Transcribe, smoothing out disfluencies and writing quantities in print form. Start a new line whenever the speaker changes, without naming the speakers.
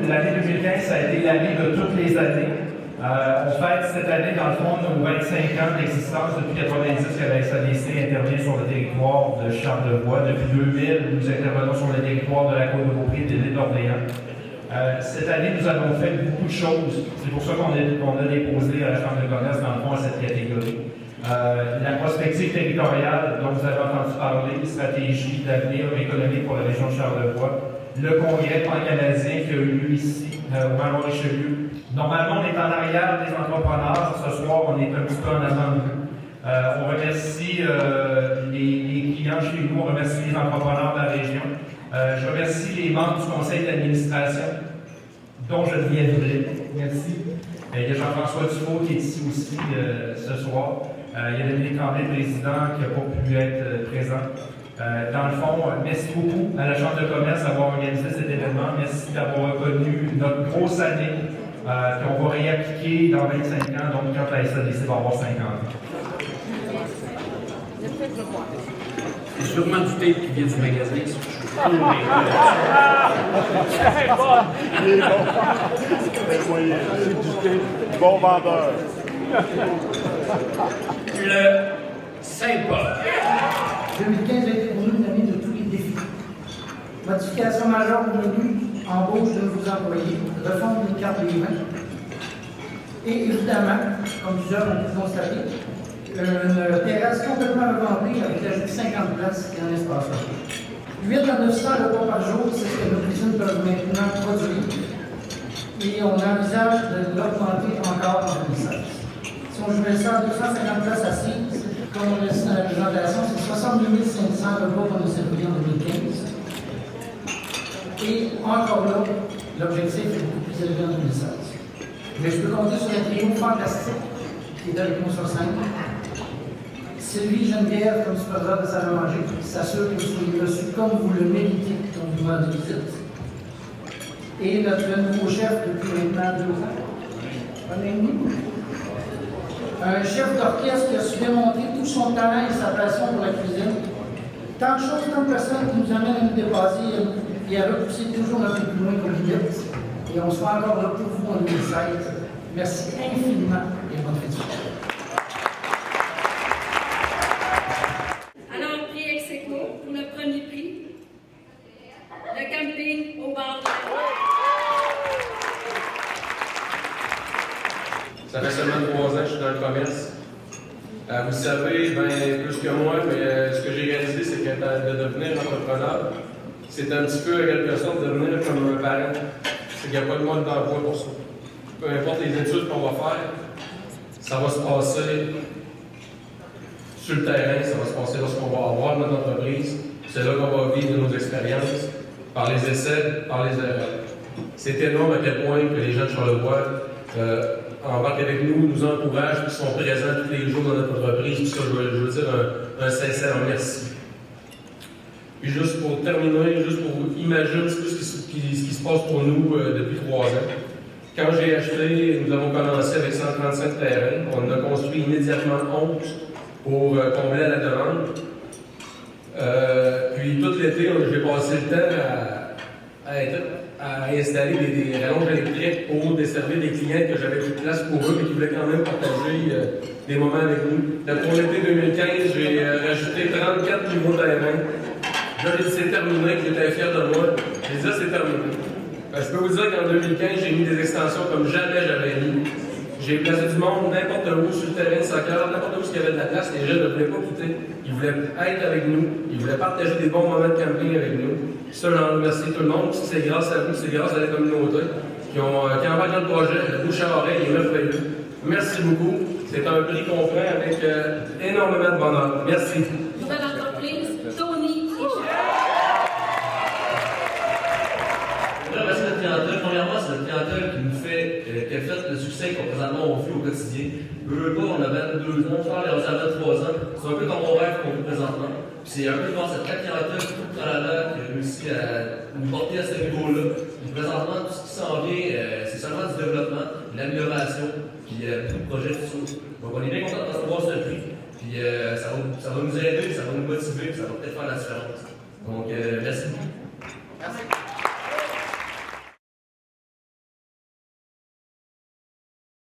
l'année 2015, ça a été l'année de toutes les années. On fête cette année, dans le fond, nos 25 ans d'existence. Depuis 1990 que la SADC intervient sur le territoire de Charlevoix. Depuis 2000, nous intervenons sur le territoire de la Côte-de-Beaupré et de l'île d'Orléans. Cette année, nous avons fait beaucoup de choses. C'est pour ça qu'on a déposé à la Chambre de commerce, dans le fond, à cette catégorie. La prospective territoriale dont vous avez entendu parler, stratégie d'avenir économique pour la région de Charlevoix. Le congrès pan-canadien qui a eu lieu ici, au Mont-Richelieu. Normalement, on est en arrière des entrepreneurs. Ce soir, on est un petit peu en avant de nous. On remercie les clients chez nous, on remercie les entrepreneurs de la région. Je remercie les membres du conseil d'administration, dont je deviendrai. Merci. Il y a Jean-François Dufault qui est ici aussi ce soir. Il y a Dominique Tremblay, président, qui n'a pas pu être présent. Dans le fond, merci beaucoup à la Chambre de commerce d'avoir organisé cet événement. Merci d'avoir reconnu notre grosse année qu'on va réappliquer dans 25 ans, donc quand la SADC va avoir 50 ans.
C'est sûrement du tape qui vient du magasin.
Il est bon. Bon vendeur.
Le Saint-Paul.
2015 a été pour nous une année de tous les défis. Modification majeure au menu, embauche de nouveaux employés, refonte d'une carte des vins. Et évidemment, comme plusieurs ont pu constater, une terrasse complètement revampée avec l'ajout de 50 places et un espace. 8 à 900 repas par jour, c'est ce que nos cuisines peuvent maintenant produire. Et on envisage de l'augmenter encore en 2016. Si on jouait ça à 250 places assises, comme on l'a dit dans la présentation, c'est 62 500 repas qu'on a servis en 2015. Et encore là, l'objectif est beaucoup plus élevé en 2016. Mais je peux compter sur un trio fantastique qui est avec nous sur scène. Sylvie Geneviève, comme superviseur de salle à manger, qui s'assure que vous soyez reçus comme vous le méritez quand vous venez de visite. Et notre nouveau chef depuis maintenant 2 ans, un an et demi. Un chef d'orchestre qui a su démontrer tout son talent et sa passion pour la cuisine. Tant de choses, tant de personnes qui nous amènent à nous dépasser et à repousser toujours un peu plus loin que limite. Et on sera encore là pour vous en 2016. Merci infiniment et bonne fête.
Alors, prix ex aequo pour le premier prix, le camping au bord de la mer.
Ça fait seulement 3 ans que je suis dans le commerce. Vous savez, plus que moi, mais ce que j'ai réalisé, c'est que de devenir entrepreneur, c'est un petit peu, en quelque sorte, devenir comme un parent. C'est qu'il n'y a pas de mode d'emploi pour ça. Peu importe les études qu'on va faire, ça va se passer sur le terrain, ça va se passer lorsqu'on va avoir notre entreprise. C'est là qu'on va vivre nos expériences, par les essais, par les erreurs. C'est énorme à quel point que les gens de Charlevoix embarquent avec nous, nous encouragent, qui sont présents tous les jours dans notre entreprise. Puis ça, je veux dire un sincère merci. Puis juste pour terminer, juste pour vous imaginer un petit peu ce qui se passe pour nous depuis 3 ans. Quand j'ai acheté, nous avons commencé avec 135 terrains. On a construit immédiatement 11 pour combler la demande. Puis tout l'été, j'ai passé le temps à installer des rallonges électriques pour desservir des clients que j'avais plus de place pour eux, mais qui voulaient quand même partager des moments avec nous. Donc, pour l'été 2015, j'ai rajouté 34 nouveaux terrains. Là, j'ai dit c'est terminé, que j'étais fier de moi. J'ai dit ça, c'est terminé. Je peux vous dire qu'en 2015, j'ai mis des extensions comme jamais j'avais mis. J'ai placé du monde n'importe où sur le terrain de soccer, n'importe où il y avait de la place. Les gens ne voulaient pas quitter. Ils voulaient être avec nous. Ils voulaient partager des bons moments de camping avec nous. Ça, j'en remercie tout le monde. C'est grâce à vous, c'est grâce à la communauté qui embarquent dans le projet. Le bouche à oreille est merveilleux. Merci beaucoup. C'est un prix qu'on fait avec énormément de bonheur. Merci.
Nouvelle entreprise, Tony et
Je remercie notre clientèle. Premièrement, c'est notre clientèle qui nous fait, qui a fait le succès qu'on présentement on vit au quotidien. On a 22 ans, je parle, on a 23 ans. C'est un peu comme mon rêve qu'on vit présentement. Puis c'est un peu dans cette clientèle qui tout tralala qui a réussi à nous porter à ce niveau-là. Puis présentement, tout ce qui s'en vient, c'est seulement du développement, de l'amélioration, puis beaucoup de projets futurs. Donc on est bien content de recevoir ce prix. Puis ça va nous aider, ça va nous motiver, puis ça va peut-être faire la différence. Donc merci beaucoup.